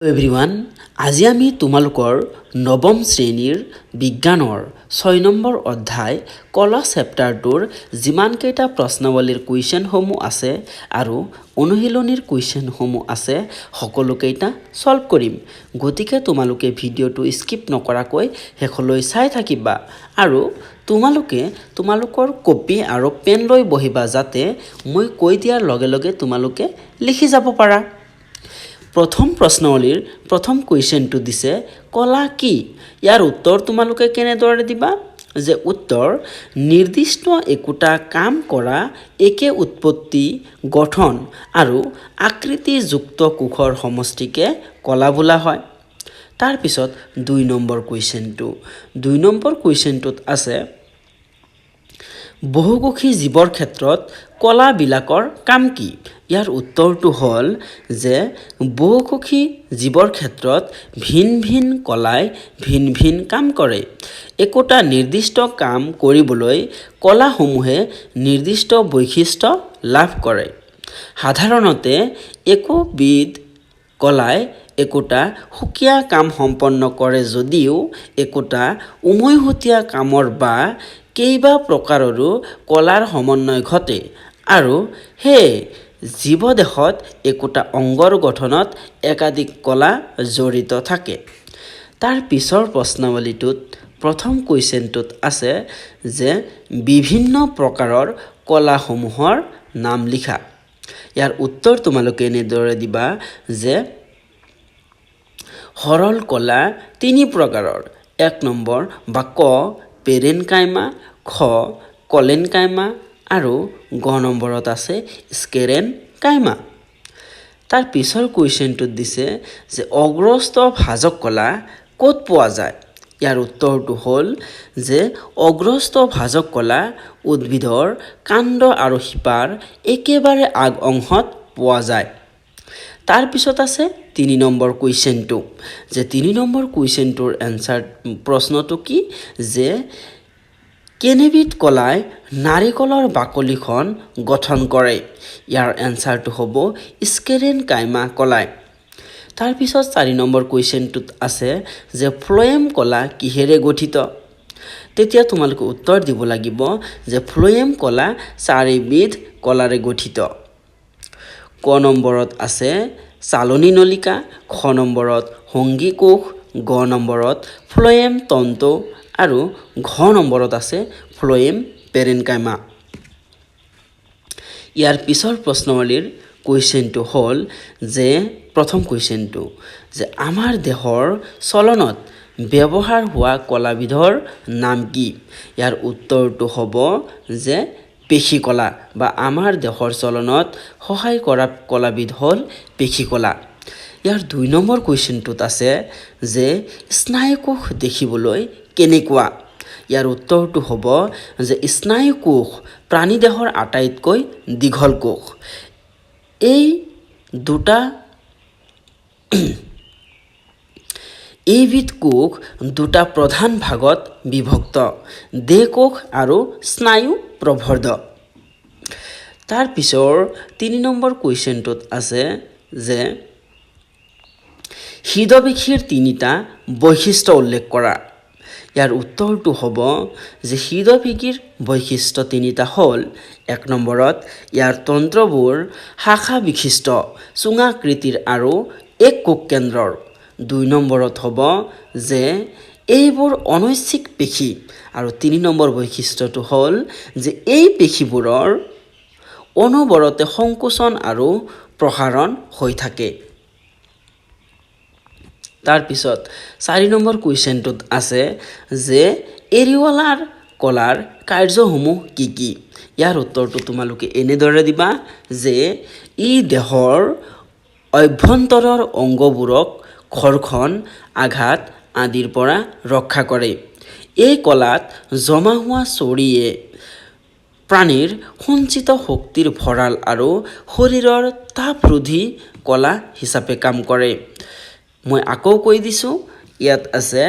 Everyone আজি আমি তোমালোকৰ নৱম শ্ৰেণীৰ বিজ্ঞানৰ 6 নম্বৰ অধ্যায় কলা চেপ্টাৰটোৰ যিমানকেইটা প্ৰশ্নাৱলীৰ কুৱেশ্যনসমূহ আছে আৰু অনুশীলনীৰ কুৱেশ্যনসমূহ আছে সকলোকেইটা সলভ কৰিম। গতিকে তোমালোকে ভিডিঅ'টো স্কিপ নকৰাকৈ শেষলৈ চাই থাকিবা আৰু তোমালোকে তোমালোকৰ কপি আৰু পেন লৈ বহিবা যাতে মই কৈ দিয়াৰ লগে লগে তোমালোকে লিখি যাব পাৰা। প্ৰথম প্ৰশ্নাৱলীৰ প্ৰথম কুৱেশ্যনটো দিছে কলা কি? ইয়াৰ উত্তৰ তোমালোকে কেনেদৰে দিবা? যে উত্তৰ নিৰ্দিষ্ট একোটা কাম কৰা একে উৎপত্তি গঠন আৰু আকৃতিযুক্ত কোষৰ সমষ্টিকে কলা বোলা হয়। তাৰপিছত 2 নম্বৰ কুৱেশ্যনটো 2 নম্বৰ কুৱেশ্যনটোত আছে বহুকোষী জীৱৰ ক্ষেত্ৰত কলাবিলাকৰ কাম কি? ইয়াৰ উত্তৰটো হ'ল যে বহুকোষী জীৱৰ ক্ষেত্ৰত ভিন ভিন কলাই ভিন ভিন কাম কৰে। একোটা নিৰ্দিষ্ট কাম কৰিবলৈ কলাসমূহে নিৰ্দিষ্ট বৈশিষ্ট্য লাভ কৰে। সাধাৰণতে একোবিধ কলাই একোটা সুকীয়া কাম সম্পন্ন কৰে যদিও একোটা উমৈহতীয়া কামৰ বা কেইবা প্ৰকাৰৰো কলাৰ সমন্বয় ঘটে আৰু সেয়ে জীৱদেহত একোটা অংগৰ গঠনত একাধিক কলা জড়িত থাকে। তাৰ পিছৰ প্ৰশ্নাৱলীটোত প্ৰথম কুৱেশ্যনটোত আছে যে বিভিন্ন প্ৰকাৰৰ কলাসমূহৰ নাম লিখা। ইয়াৰ উত্তৰ তোমালোকে এনেদৰে দিবা যে সৰল কলা 3 প্ৰকাৰৰ। 1 নম্বৰ বা ক পেৰেনকাইমা, খ কলেনকাইমা আৰু গ নম্বৰত আছে স্কেৰেনকাইমা। তাৰ পিছৰ কুৱেশ্যনটোত দিছে যে অগ্ৰস্ত ভাজক কলা ক'ত পোৱা যায়? ইয়াৰ উত্তৰটো হ'ল যে অগ্ৰস্ত ভাজক কলা উদ্ভিদৰ কাণ্ড আৰু শিপাৰ একেবাৰে আগ অংশত পোৱা যায়। তাৰপিছত আছে 3 নম্বৰ কুৱেশ্যনটো যে 3 নম্বৰ কুৱেশ্যনটোৰ এনচাৰ প্ৰশ্নটো কি? যে কেনেবিধ কলাই নাৰিকলৰ বাকলিখন গঠন কৰে? ইয়াৰ এনচাৰটো হ'ব স্কেৰেনকাইমা কলাই। তাৰপিছত 4 নম্বৰ কুৱেশ্যনটোত আছে যে ফ্লয়েম কলা কিহেৰে গঠিত? তেতিয়া তোমালোকে উত্তৰ দিব লাগিব যে ফ্লয়েম কলা 4 বিধ কলাৰে গঠিত। ক নম্বৰত আছে চালনী নলিকা, খ নম্বৰত সংগী কোষ, গ নম্বৰত ফ্লয়েম তন্তু আৰু ঘ নম্বৰত আছে ফ্লয়েম পেৰেনকাইমা। ইয়াৰ পিছৰ প্ৰশ্নাৱলীৰ কুৱেশ্যনটো হ'ল যে প্ৰথম কুৱেশ্যনটো যে আমাৰ দেহৰ চলনত ব্যৱহাৰ হোৱা কলাবিধৰ নাম কি? ইয়াৰ উত্তৰটো হ'ব যে পেশী কলা বা আমাৰ দেহৰ চলনত সহায় কৰা কলাবিধ হ'ল পেশী কলা। ইয়াৰ 2 নম্বৰ কুৱেশ্যনটোত আছে যে স্নায়ুকোষ দেখিবলৈ কেনেকুৱা? ইয়াৰ উত্তৰটো হ'ব যে স্নায়ুকোষ প্ৰাণীদেহৰ আটাইতকৈ দীঘল কোষ। এইবিধ কোষ দুটা প্ৰধান ভাগত বিভক্ত, দেহ কোষ আৰু স্নায়ু প্ৰবৰ্ধ। তাৰ পিছৰ 3 নম্বৰ কুৱেশ্যনটোত আছে যে হৃদপেশীৰ 3টা বৈশিষ্ট্য উল্লেখ কৰা। ইয়াৰ উত্তৰটো হ'ব যে হৃদপেশীৰ বৈশিষ্ট্য 3টা হ'ল 1 নম্বৰত ইয়াৰ তন্ত্ৰবোৰ শাখা বিশিষ্ট চুঙাকৃতিৰ আৰু এক কোষ কেন্দ্ৰৰ। 2 নম্বৰত হ'ব যে এইবোৰ অনৈচ্ছিক পেশী আৰু 3 নম্বৰ বৈশিষ্ট্যটো হ'ল যে এই পেশীবোৰৰ অনবৰতে সংকোচন আৰু প্ৰসাৰণ হৈ থাকে। তাৰপিছত 4 নম্বৰ কুৱেশ্যনটোত আছে যে এৰিঅলাৰ কলাৰ কাৰ্যসমূহ কি কি? ইয়াৰ উত্তৰটো তোমালোকে এনেদৰে দিবা যে ই দেহৰ অভ্যন্তৰৰ অংগবোৰক ঘৰ্ষণ, আঘাত আদিৰ পৰা ৰক্ষা কৰে। এই কলাত জমা হোৱা চৰিয়ে প্ৰাণীৰ সঞ্চিত শক্তিৰ ভঁৰাল আৰু শৰীৰৰ তাপৰোধী কলা হিচাপে কাম কৰে। মই আকৌ কৈ দিছোঁ, ইয়াত আছে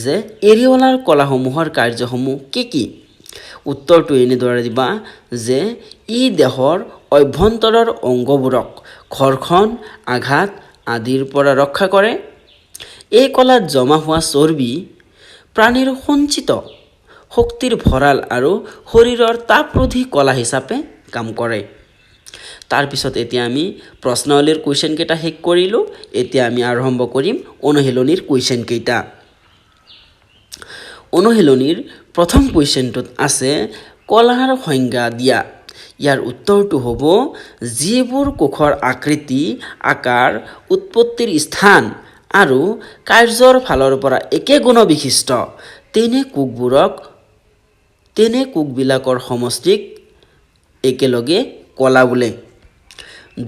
যে এৰিঅলাৰ কলাসমূহৰ কাৰ্যসমূহ কি কি? উত্তৰটো এনেদৰে দিবা যে ই দেহৰ অভ্যন্তৰৰ অংগবোৰক ঘৰ্ষণ, আঘাত আদিৰ পৰা ৰক্ষা কৰে। এই কলাত জমা হোৱা চৰ্বি প্ৰাণীৰ সঞ্চিত শক্তিৰ ভঁৰাল আৰু শৰীৰৰ তাপৰোধী কলা হিচাপে কাম কৰে। তাৰপিছত এতিয়া আমি প্ৰশ্নাৱলীৰ কুৱেশ্যন কেইটা শেষ কৰিলোঁ। এতিয়া আমি আৰম্ভ কৰিম অনুশীলনীৰ কুৱেশ্যন কেইটা। অনুশীলনীৰ প্ৰথম কুৱেশ্যনটোত আছে কলাৰ সংজ্ঞা দিয়া। ইয়াৰ উত্তৰটো হ'ব যিবোৰ কোষৰ আকৃতি, আকাৰ, উৎপত্তিৰ স্থান আৰু কাৰ্যৰ ফালৰ পৰা একে গুণ বিশিষ্ট তেনে কোষবিলাকৰ সমষ্টিক একেলগে কলা বোলে।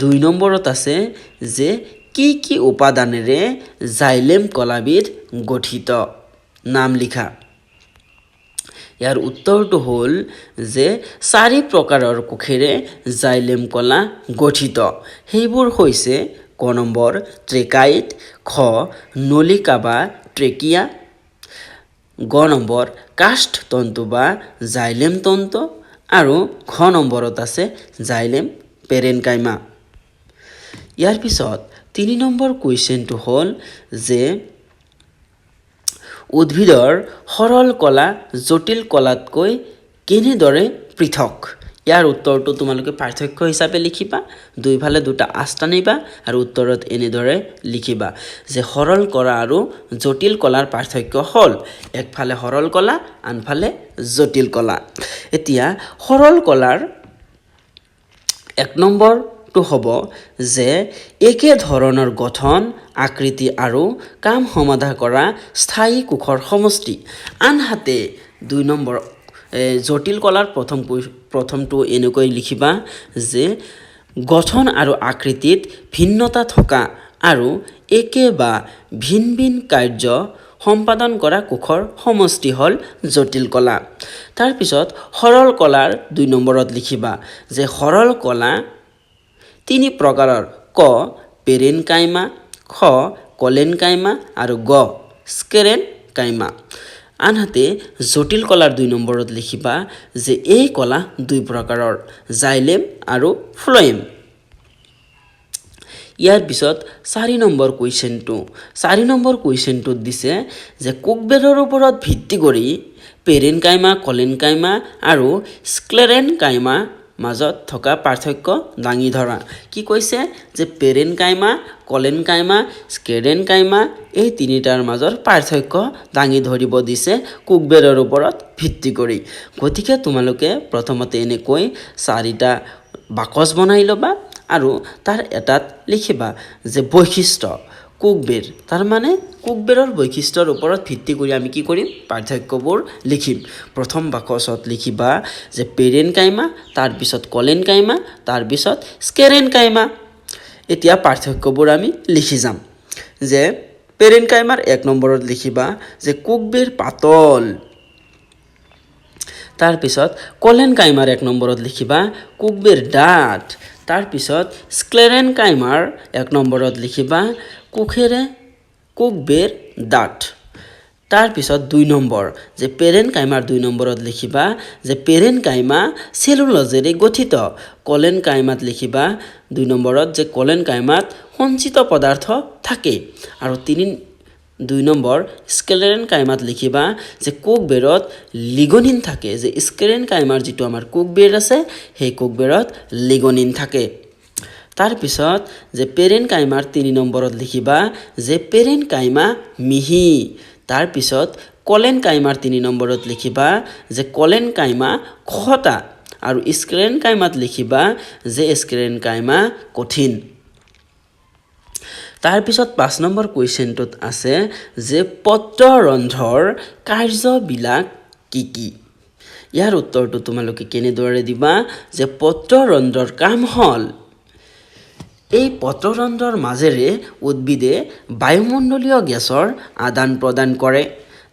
2 নম্বৰত আছে যে কি উপাদানেৰে জাইলেম কলাবিধ গঠিত, নাম লিখা। ইয়াৰ উত্তৰটো হ'ল যে 4 প্ৰকাৰৰ কোষেৰে জাইলেম কলা গঠিত। সেইবোৰ হৈছে ক নম্বৰ ট্ৰেকাইট, খ নলিকা বা ট্ৰেকিয়া, গ নম্বৰ কাষ্ঠ তন্তু বা জাইলেম তন্তু আৰু ঘ নম্বৰত আছে জাইলেম পেৰেনকাইমা। ইয়াৰ পিছত 3 নম্বৰ কুৱেশ্যনটো হ'ল যে উদ্ভিদৰ সৰল কলা জটিল কলাতকৈ কেনেদৰে পৃথক। ইয়াৰ উত্তৰটো তোমালোকে পাৰ্থক্য হিচাপে লিখিবা। দুইফালে দুটা আঁচ টানিবা আৰু উত্তৰত এনেদৰে লিখিবা যে সৰল কলা আৰু জটিল কলাৰ পাৰ্থক্য হ'ল একফালে সৰল কলা, আনফালে জটিল কলা। এতিয়া সৰল কলাৰ 1 নম্বৰটো হ'ব যে একে ধৰণৰ গঠন, আকৃতি আৰু কাম সমাধা কৰা স্থায়ী কোষৰ সমষ্টি। আনহাতে 2 নম্বৰ জটিল কলাৰ প্ৰথমটো এনেকৈ লিখিবা যে গঠন আৰু আকৃতিত ভিন্নতা থকা আৰু একে বা ভিন ভিন কাৰ্য সম্পাদন কৰা কোষৰ সমষ্টি হ'ল জটিল কলা। তাৰপিছত সৰল কলাৰ 2 নম্বৰত লিখিবা যে সৰল কলা 3 প্ৰকাৰৰ, ক পেৰেনকাইমা, খ কলেনকাইমা আৰু গ স্কেৰেনকাইমা। আনহাতে জটিল কলাৰ 2 নম্বৰত লিখিবা যে এই কলা 2 প্ৰকাৰৰ, জাইলেম আৰু ফ্লয়েম। ইয়াৰ পিছত 4 নম্বৰ কুৱেশ্যনটোত দিছে যে কোষবেদৰ ওপৰত ভিত্তি কৰি পেৰেনকাইমা, কলেনকাইমা আৰু স্ক্লেৰেনকাইমা মাজত থকা পাৰ্থক্য দাঙি ধৰা। কি কৈছে যে পেৰেনকাইমা, কলেনকাইমা, স্ক্লেৰেনকাইমা এই তিনিটাৰ মাজৰ পাৰ্থক্য দাঙি ধৰিব দিছে কোষবেদৰ ওপৰত ভিত্তি কৰি। গতিকে তোমালোকে প্ৰথমতে এনেকৈ 4টা বাকচ বনাই ল'বা আৰু তাৰ এটাত লিখিবা যে বৈশিষ্ট্য কোষবেদ, তাৰমানে কোষবেদৰ বৈশিষ্ট্যৰ ওপৰত ভিত্তি কৰি আমি কি কৰিম, পাৰ্থক্যবোৰ লিখিম। প্ৰথম বাকচত লিখিবা যে পেৰেনকাইমা, তাৰপিছত কলেনকাইমা, তাৰপিছত স্কেৰেনকাইমা। এতিয়া পাৰ্থক্যবোৰ আমি লিখি যাম যে পেৰেনকাইমাৰ 1 নম্বৰত লিখিবা যে কোষবেদ পাতল। তাৰপিছত কলেনকাইমাৰ 1 নম্বৰত লিখিবা কোষবেদ ডাঠ। তাৰপিছত স্ক্লেৰেনকাইমাৰ 1 নম্বৰত লিখিবা কোষবেদ ডাঠ। তাৰপিছত 2 নম্বৰ যে পেৰেনকাইমাৰ 2 নম্বৰত লিখিবা যে পেৰেনকাইমা চেলুলজেৰে গঠিত। কলেনকাইমাত লিখিবা 2 নম্বৰত যে কলেনকাইমাত সঞ্চিত পদাৰ্থ থাকে। আৰু 2 নম্বৰ স্ক্লেৰেনকাইমাত লিখিবা যে কোষবেদত লিগনিন থাকে, যে স্ক্লেৰেনকাইমাৰ যিটো আমাৰ কোষবেদ আছে সেই কোষবেদত লিগনিন থাকে। তাৰপিছত যে পেৰেনকাইমাৰ 3 নম্বৰত লিখিবা যে পেৰেনকাইমা মিহি। তাৰপিছত কলেনকাইমাৰ 3 নম্বৰত লিখিবা যে কলেনকাইমা খহটা আৰু স্ক্লেৰেনকাইমাত লিখিবা যে স্ক্লেৰেনকাইমা কঠিন। তাৰপিছত 5 নম্বৰ কুৱেশ্যনটোত আছে যে পত্ৰৰন্ধ্ৰৰ কাৰ্যবিলাক কি কি। ইয়াৰ উত্তৰটো তোমালোকে কেনেদৰে দিবা যে পত্ৰৰন্ধ্ৰৰ কাম হ'ল এই পত্ৰৰন্ধ্ৰৰ মাজেৰে উদ্ভিদে বায়ুমণ্ডলীয় গেছৰ আদান প্ৰদান কৰে।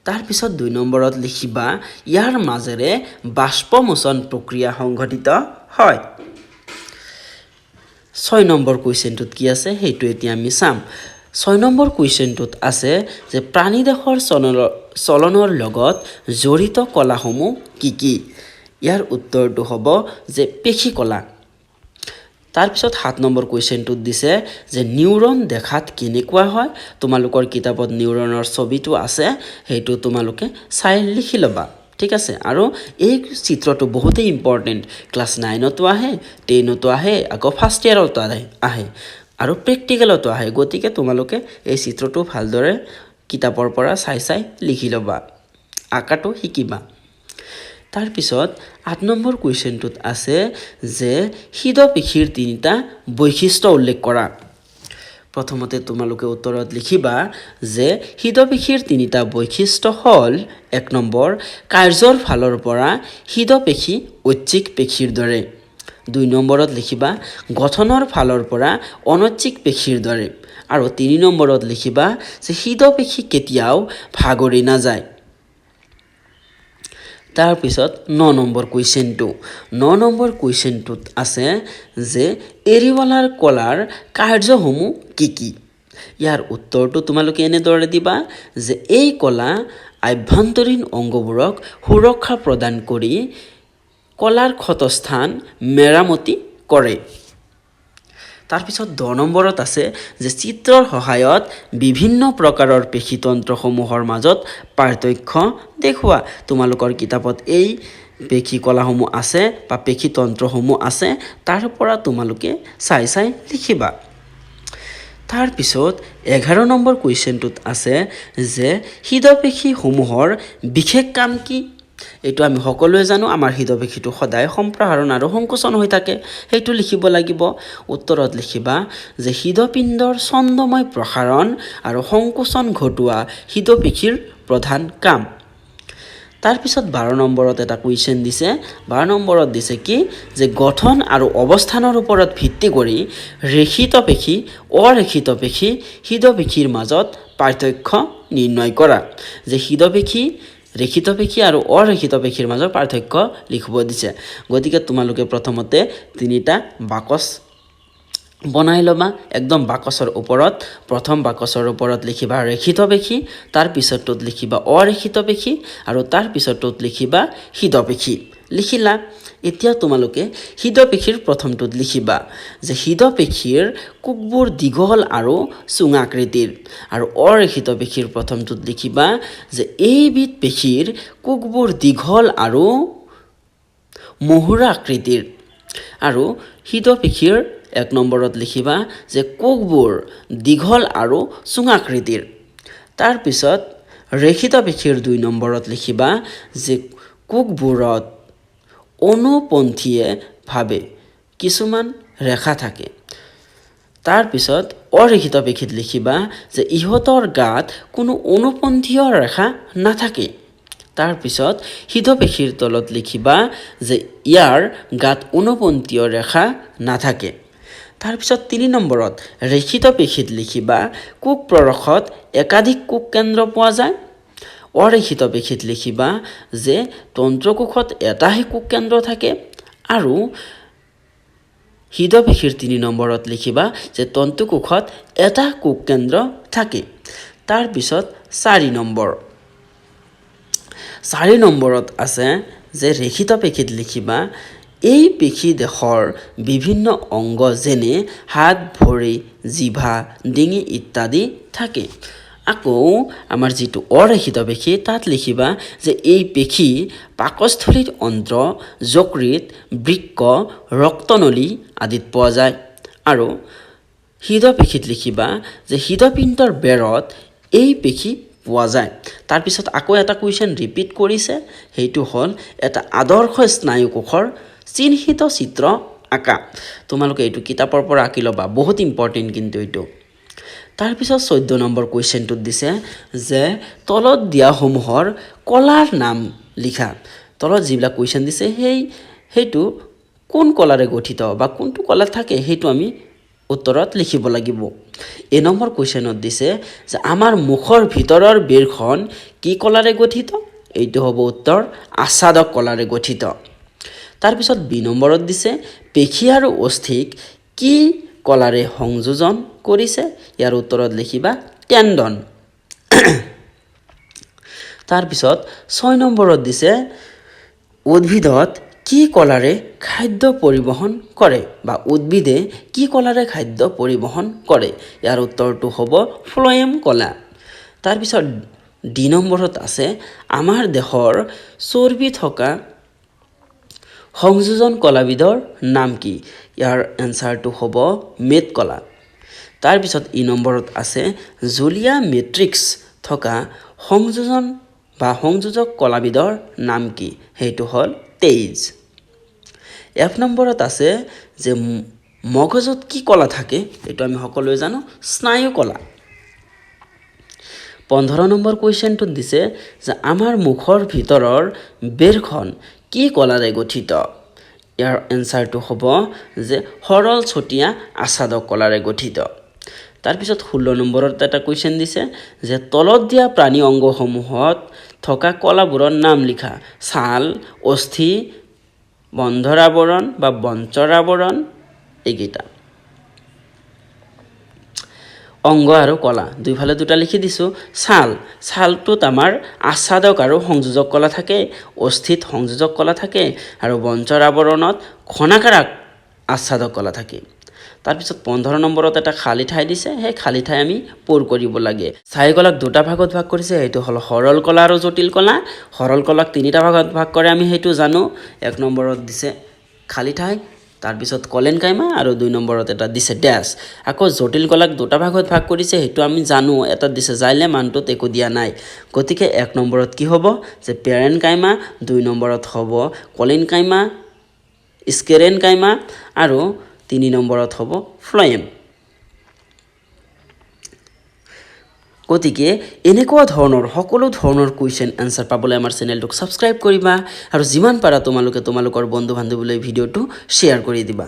তাৰপিছত 2 নম্বৰত লিখিবা ইয়াৰ মাজেৰে বাষ্পমোচন প্ৰক্ৰিয়া সংঘটিত হয়। 6 নম্বৰ কুৱেশ্যনটোত কি আছে সেইটো এতিয়া আমি চাম। 6 নম্বৰ কুৱেশ্যনটোত আছে যে প্ৰাণীদেহৰ চলনৰ লগত জড়িত কলাসমূহ কি কি। ইয়াৰ উত্তৰটো হ'ব যে পেশী কলা। তাৰপিছত 7 নম্বৰ কুৱেশ্যনটোত দিছে যে নিউৰন দেখাত কেনেকুৱা হয় তোমালোকৰ কিতাপত নিউৰনৰ ছবিটো আছে সেইটো তোমালোকে চাই লিখি ল'বা ঠিক আছে আৰু এই চিত্ৰটো বহুতেই ইম্পৰ্টেণ্ট ক্লাছ 9তো আহে 10তো আহে আকৌ ফাৰ্ষ্ট ইয়াৰতো আহে আৰু প্ৰেক্টিকেলতো আহে গতিকে তোমালোকে এই চিত্ৰটো ভালদৰে কিতাপৰ পৰা চাই লিখি ল'বা আঁকাটো শিকিবা তাৰপিছত 8 নম্বৰ কুৱেশ্যনটোত আছে যে হৃদপেশীৰ তিনিটা বৈশিষ্ট্য উল্লেখ কৰা প্ৰথমতে তোমালোকে উত্তৰত লিখিবা যে হৃদপেশীৰ তিনিটা বৈশিষ্ট্য হ'ল 1 নম্বৰ কাৰ্যৰ ফালৰ পৰা হৃদপেশী ঐচ্ছিক পেশীৰ দৰে 2 নম্বৰত লিখিবা গঠনৰ ফালৰ পৰা অনৈচ্ছিক পেশীৰ দৰে আৰু 3 নম্বৰত লিখিবা যে হৃদপেশী কেতিয়াও ভাগৰি নাযায় তাৰপিছত 9 নম্বৰ কুৱেশ্যনটো 9 নম্বৰ কুৱেশ্যনটোত আছে যে এৰিৱালাৰ কলাৰ কাৰ্যসমূহ কি কি ইয়াৰ উত্তৰটো তোমালোকে এনেদৰে দিবা যে এই কলা আভ্যন্তৰীণ অংগবোৰক সুৰক্ষা প্ৰদান কৰি কলাৰ ক্ষতস্থান মেৰামতি কৰে তাৰপিছত 10 নম্বৰত আছে যে চিত্ৰৰ সহায়ত বিভিন্ন প্ৰকাৰৰ পেশীতন্ত্ৰসমূহৰ মাজত পাৰ্থক্য দেখুওৱা তোমালোকৰ কিতাপত এই পেশী কলাসমূহ আছে বা পেশীতন্ত্ৰসমূহ আছে তাৰ পৰা তোমালোকে চাই লিখিবা তাৰপিছত 11 নম্বৰ কুৱেশ্যনটোত আছে যে হৃদপেশীসমূহৰ বিশেষ কাম কি এইটো আমি সকলোৱে জানো আমাৰ হৃদপেশীটো সদায় সম্প্ৰসাৰণ আৰু সংকোচন হৈ থাকে সেইটো লিখিব লাগিব উত্তৰত লিখিবা যে হৃদপিণ্ডৰ ছন্দময় প্ৰসাৰণ আৰু সংকোচন ঘটোৱা হৃদপেশীৰ প্ৰধান কাম তাৰপিছত 12 নম্বৰত এটা কুৱেশ্যন দিছে 12 নম্বৰত দিছে কি যে গঠন আৰু অৱস্থানৰ ওপৰত ভিত্তি কৰি ৰেখিত পেশী অৰেখিত পেশী হৃদপেশীৰ মাজত পাৰ্থক্য নিৰ্ণয় কৰা যে হৃদপেশী ৰেখিত পেশী আৰু অৰেখিত পেশীৰ মাজৰ পাৰ্থক্য লিখিব দিছে গতিকে তোমালোকে প্ৰথমতে তিনিটা বাকচ বনাই ল'বা একদম বাকচৰ ওপৰত প্ৰথম বাকচৰ ওপৰত লিখিবা ৰেখিত পেশী তাৰ পিছতটোত লিখিবা অৰেখিত পেশী আৰু তাৰ পিছতটোত লিখিবা হৃদপেশী লিখিলা এতিয়া তোমালোকে হৃদপেশীৰ প্ৰথমটোত লিখিবা যে হৃদপেশীৰ কোকবোৰ দীঘল আৰু চুঙাকৃতিৰ আৰু অৰেখিত পেশীৰ প্ৰথমটোত লিখিবা যে এইবিধ পেশীৰ কোকবোৰ দীঘল আৰু মহুৰা আকৃতিৰ আৰু হৃদপেশীৰ 1 নম্বৰত লিখিবা যে কোকবোৰ দীঘল আৰু চুঙাকৃতিৰ তাৰপিছত ৰেখিত পেশীৰ 2 নম্বৰত লিখিবা যে কোকবোৰত অনুপন্থীয়ভাৱে কিছুমান ৰেখা থাকে তাৰপিছত অৰেখিত পেশীত লিখিবা যে ইহঁতৰ গাত কোনো অনুপন্থীয় ৰেখা নাথাকে তাৰপিছত হৃদপেশীৰ তলত লিখিবা যে ইয়াৰ গাত অনুপন্থীয় ৰেখা নাথাকে তাৰপিছত 3 নম্বৰত ৰেখিত পেশীত লিখিবা কোক প্ৰৰখত একাধিক কোক কেন্দ্ৰ পোৱা যায় অৰেখিত পেশীত লিখিবা যে তন্ত্ৰকোষত এটাহে কোক কেন্দ্ৰ থাকে আৰু হৃদপেশীৰ 3 নম্বৰত লিখিবা যে তন্ত্ৰকোষত এটা কোক কেন্দ্ৰ থাকে তাৰপিছত 4 নম্বৰত আছে যে ৰেখিত পেশীত লিখিবা এই পেশী দেহৰ বিভিন্ন অংগ যেনে হাত ভৰি জিভা ডিঙি ইত্যাদি থাকে আকৌ আমাৰ যেটো অৰেখিত পেশী তাত লিখিবা যে এই পেশী পাকস্থলীত অন্ত্ৰ যকৃত বৃক্ক ৰক্তনলী আদিত পোৱা যায় আৰু হৃদপেশীত লিখিবা যে হৃদপিণ্ডৰ বেৰত এই পেশী পোৱা যায় তাৰপিছত আকৌ এটা কুৱেশ্যন ৰিপিট কৰিছে সেইটো হ'ল এটা আদৰ্শ স্নায়ু কোষৰ চিহ্নিত চিত্ৰ আঁকা তোমালোকে এইটো কিতাপৰ পৰা আঁকি ল'বা বহুত ইম্পৰ্টেণ্ট কিন্তু এইটো তাৰপিছত 14 নম্বৰ কুৱেশ্যনটোত দিছে যে তলত দিয়াসমূহৰ কলাৰ নাম লিখা তলত যিবিলাক কুৱেশ্যন দিছে সেইটো কোন কলাৰে গঠিত বা কোনটো কলাত থাকে সেইটো আমি উত্তৰত লিখিব লাগিব এই নম্বৰ কুৱেশ্যনত দিছে যে আমাৰ মুখৰ ভিতৰৰ বেৰখন কি কলাৰে গঠিত এইটো হ'ব উত্তৰ আচ্ছাদক কলাৰে গঠিত তাৰপিছত 2 নম্বৰত দিছে পেশী আৰু অস্থিক কি কলাৰে সংযোজন কৰিছে ইয়াৰ উত্তৰত লিখিবা টেণ্ডন তাৰপিছত 6 নম্বৰত দিছে উদ্ভিদত কি কলাৰে খাদ্য পৰিবহণ কৰে বা উদ্ভিদে কি কলাৰে খাদ্য পৰিবহণ কৰে ইয়াৰ উত্তৰটো হ'ব ফ্লয়েম কলা তাৰপিছত ডি নম্বৰত আছে আমাৰ দেশৰ চৰ্বি থকা সংযোজন কলাবিধৰ নাম কি ইয়াৰ এনসাৰটো হ'ব মেদ কলা তাৰপিছত ই নম্বৰত আছে জুলিয়া মেট্ৰিক্স থকা সংযোজন বা সংযোজক কলাবিধৰ নাম কি সেইটো হ'ল তেজ এফ নম্বৰত আছে যে মগজত কি কলা থাকে এইটো আমি সকলোৱে জানো স্নায়ু কলা 15 নম্বৰ কুৱেশ্যনটোত দিছে যে আমাৰ মুখৰ ভিতৰৰ বেৰখন কি কলাৰে গঠিত ইয়াৰ এনসাৰটো হ'ব যে সৰল ছটিয়া আচ্ছাদক কলাৰে গঠিত তাৰপিছত 16 নম্বৰত এটা কুৱেশ্যন দিছে যে তলত দিয়া প্ৰাণী অংগসমূহত থকা কলাবোৰৰ নাম লিখা ছাল অস্থি বন্ধৰাবৰণ বা বঞ্চৰাবৰণ এইকেইটা অংগ আৰু কলা দুইফালে দুটা লিখি দিছো ছালটোত আমাৰ আচ্ছাদক আৰু সংযোজক কলা থাকে অস্থিত সংযোজক কলা থাকে আৰু বঞ্চৰাবৰণত ঘনাকাৰ আচ্ছাদক কলা থাকে তাৰপিছত 15 নম্বৰত এটা খালী ঠাই দিছে সেই খালী ঠাই আমি পূৰ কৰিব লাগে চাৰি কলাক দুটা ভাগত ভাগ কৰিছে সেইটো হল সৰল কলা আৰু জটিল কলা সৰল কলাক তিনিটা ভাগত ভাগ কৰে আমি সেইটো জানো 1 নম্বৰত দিছে খালী ঠাই তাৰপিছত কলেন কাইমা আৰু 2 নম্বৰত এটা দিছে ড্যাশ আকৌ জটিল কলাক দুটা ভাগত ভাগ কৰিছে সেইটো আমি জানো এটা দিছে জাইলে মানটোত একো দিয়া নাই গতিকে 1 নম্বৰত কি হ'ব যে পেৰেন কাইমা 2 নম্বৰত হ'ব কলেন কাইমা স্কেৰেন কাইমা আৰু 3 নম্বৰত হ'ব ফ্লয়েম গতিকে এনেকুৱা ধৰণৰ সকলো ধৰণৰ কুৱেশ্যন আনসাৰ পাবলৈ আমাৰ চেনেলটোক সাবস্ক্ৰাইব কৰিবা আৰু যিমান পাৰা তোমালোকৰ বন্ধু বান্ধৱীলৈ ভিডিঅ'টো শ্বেয়াৰ কৰি দিবা